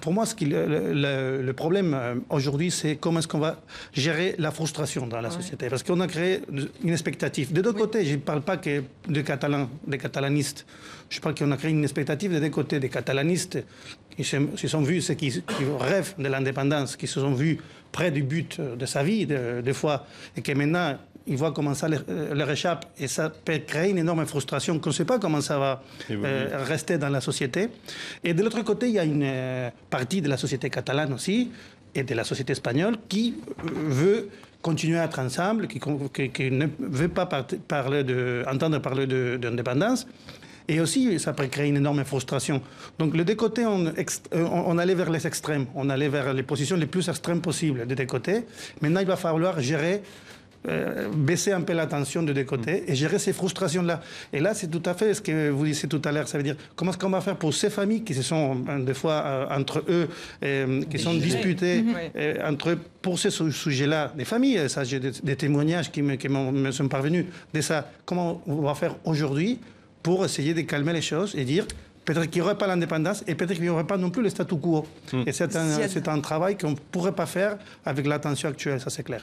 Pour moi, le problème aujourd'hui, c'est comment est-ce qu'on va gérer la frustration dans la société. Parce qu'on a créé une expectative. Des deux côtés, je ne parle pas que des Catalans, des catalanistes. Je parle qu'on a créé une expectative des deux côtés, des catalanistes qui se sont vus, ceux qui rêvent de l'indépendance, qui se sont vus près du but de sa vie, des fois, et que maintenant, ils voient comment ça leur échappe et ça peut créer une énorme frustration qu'on ne sait pas comment ça va rester dans la société. Et de l'autre côté, il y a une partie de la société catalane aussi et de la société espagnole qui veut continuer à être ensemble, qui ne veut pas entendre parler d'indépendance. Et aussi, ça peut créer une énorme frustration. Donc, les deux côtés, on allait vers les extrêmes. On allait vers les positions les plus extrêmes possibles des deux côtés. Maintenant, il va falloir gérer baisser un peu la tension de deux côtés et gérer ces frustrations-là. Et là, c'est tout à fait ce que vous disiez tout à l'heure. Ça veut dire comment est-ce qu'on va faire pour ces familles qui se sont des fois entre eux, qui sont disputées entre eux pour ce sujet-là. Des familles, ça, j'ai des témoignages qui me sont parvenus de ça. Comment on va faire aujourd'hui pour essayer de calmer les choses et dire peut-être qu'il n'y aurait pas l'indépendance et peut-être qu'il n'y aurait pas non plus le statu quo. Et c'est un travail qu'on ne pourrait pas faire avec la tension actuelle, ça c'est clair.